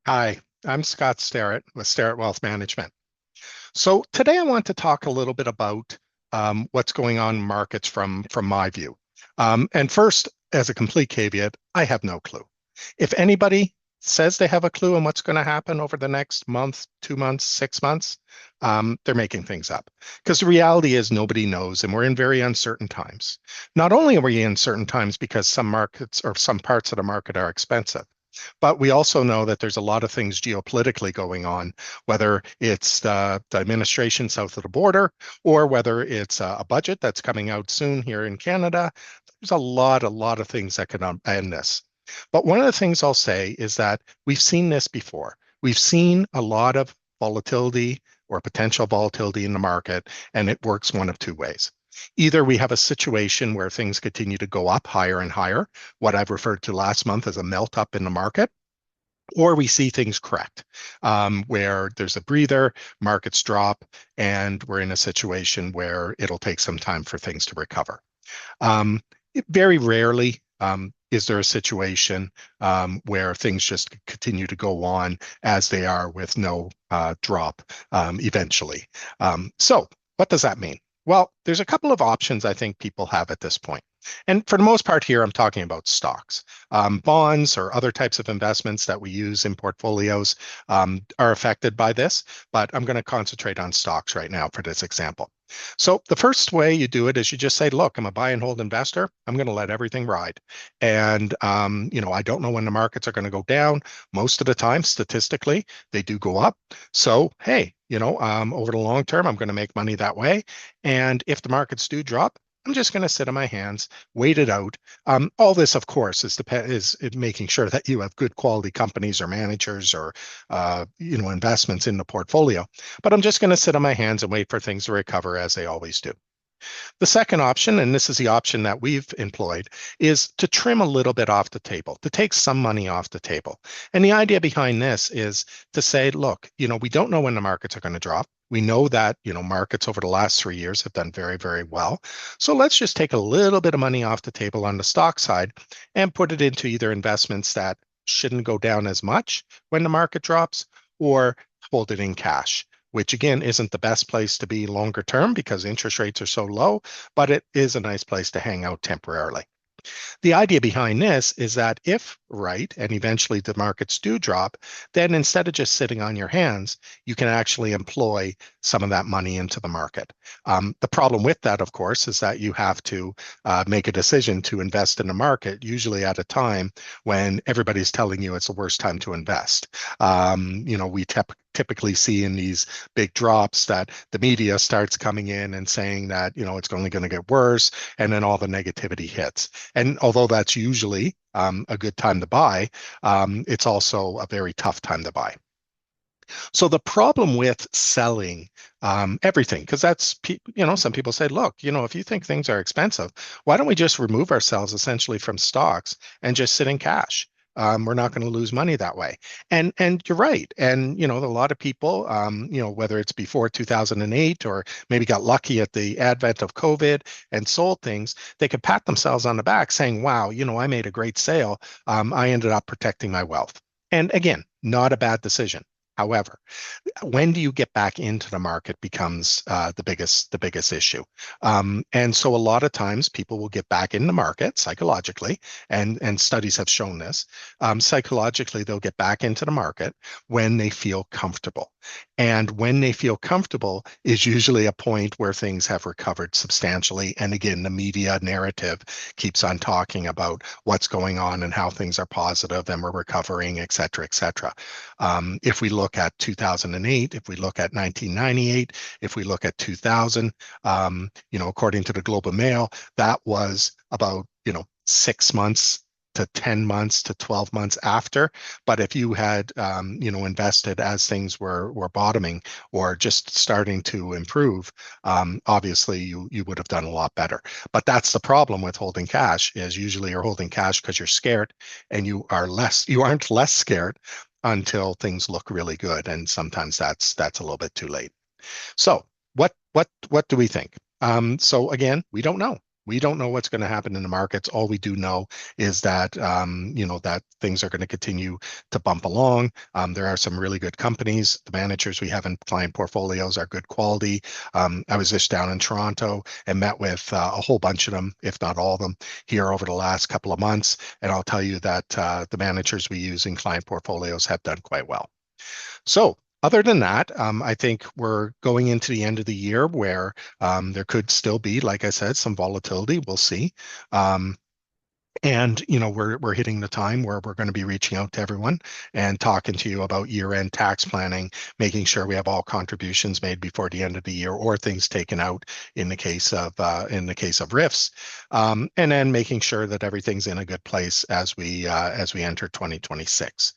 Hi, I'm Scott Starratt with Starratt Wealth Management. So today I want to talk a little bit about what's going on in markets from my view. And first, as a complete caveat, I have no clue. If anybody says they have a clue on what's going to happen over the next month, 2 months, 6 months, they're making things up. Because the reality is nobody knows, and we're in very uncertain times. Not only are we in uncertain times because some markets or some parts of the market are expensive, but we also know that there's a lot of things geopolitically going on, whether it's the administration south of the border or whether it's a budget that's coming out soon here in Canada. There's a lot of things that can end this. But one of the things I'll say is that we've seen this before. We've seen a lot of volatility or potential volatility in the market, and it works one of two ways. Either we have a situation where things continue to go up higher and higher, what I've referred to last month as a melt up in the market, or we see things correct, where there's a breather, markets drop, and we're in a situation where it'll take some time for things to recover. Very rarely is there a situation where things just continue to go on as they are with no drop eventually. So what does that mean? Well, there's a couple of options I think people have at this point. And for the most part here, I'm talking about stocks. Bonds or other types of investments that we use in portfolios are affected by this, but I'm going to concentrate on stocks right now for this example. So the first way you do it is you just say, look, I'm a buy and hold investor. I'm going to let everything ride. And, I don't know when the markets are going to go down. Most of the time, statistically, they do go up. So, hey, over the long term, I'm going to make money that way. And if the markets do drop, I'm just going to sit on my hands, wait it out. All this, of course, is making sure that you have good quality companies or managers or investments in the portfolio. But I'm just going to sit on my hands and wait for things to recover as they always do. The second option, and this is the option that we've employed, is to trim a little bit off the table, to take some money off the table. And the idea behind this is to say, look, we don't know when the markets are going to drop. We know that, markets over the last 3 years have done very, very well. So let's just take a little bit of money off the table on the stock side and put it into either investments that shouldn't go down as much when the market drops or hold it in cash, which again isn't the best place to be longer term because interest rates are so low, but it is a nice place to hang out temporarily. The idea behind this is that if right, and eventually the markets do drop, then instead of just sitting on your hands, you can actually employ some of that money into the market. The problem with that, of course, is that you have to make a decision to invest in the market, usually at a time when everybody's telling you it's the worst time to invest. We typically see in these big drops that the media starts coming in and saying that it's only going to get worse, and then all the negativity hits. And although that's usually a good time to buy, it's also a very tough time to buy. So the problem with selling everything, because some people say, look, if you think things are expensive, why don't we just remove ourselves essentially from stocks and just sit in cash? We're not going to lose money that way. And you're right. And a lot of people, whether it's before 2008 or maybe got lucky at the advent of COVID and sold things, they could pat themselves on the back saying, wow, I made a great sale. I ended up protecting my wealth. And again, not a bad decision. However, when do you get back into the market becomes the biggest issue. And so a lot of times people will get back in the market psychologically, and studies have shown this. Psychologically, they'll get back into the market when they feel comfortable. And when they feel comfortable is usually a point where things have recovered substantially. And again, the media narrative keeps on talking about what's going on and how things are positive and we're recovering, et cetera, et cetera. If we look at 2008, if we look at 1998, if we look at 2000, according to the Globe and Mail, that was about, 6 months to 10 months to 12 months after. But if you had, invested as things were bottoming or just starting to improve, obviously you would have done a lot better. But that's the problem with holding cash is usually you're holding cash because you're scared, and you aren't less scared until things look really good. And sometimes that's a little bit too late. So what do we think? So again, we don't know. We don't know what's going to happen in the markets. All we do know is that that things are going to continue to bump along. There are some really good companies. The managers we have in client portfolios are good quality. I was just down in Toronto and met with a whole bunch of them, if not all of them, here over the last couple of months. And I'll tell you that the managers we use in client portfolios have done quite well. So other than that, I think we're going into the end of the year where there could still be, like I said, some volatility. We'll see. And we're hitting the time where we're going to be reaching out to everyone and talking to you about year-end tax planning, making sure we have all contributions made before the end of the year or things taken out in the case of RIFs, and then making sure that everything's in a good place as we enter 2026.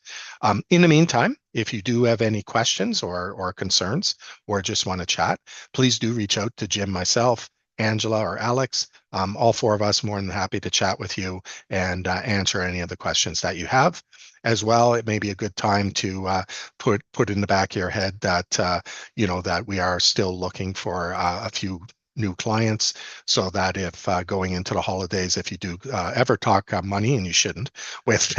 In the meantime, if you do have any questions or concerns or just want to chat, please do reach out to Jim, myself, Angela, or Alex. All four of us more than happy to chat with you and answer any of the questions that you have. As well, it may be a good time to put in the back of your head that that we are still looking for a few new clients, so that if going into the holidays, if you do ever talk money, and you shouldn't, with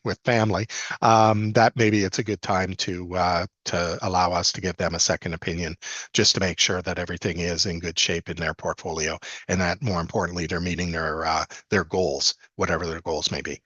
with family, that maybe it's a good time to allow us to give them a second opinion, just to make sure that everything is in good shape in their portfolio, and that more importantly, they're meeting their goals, whatever their goals may be.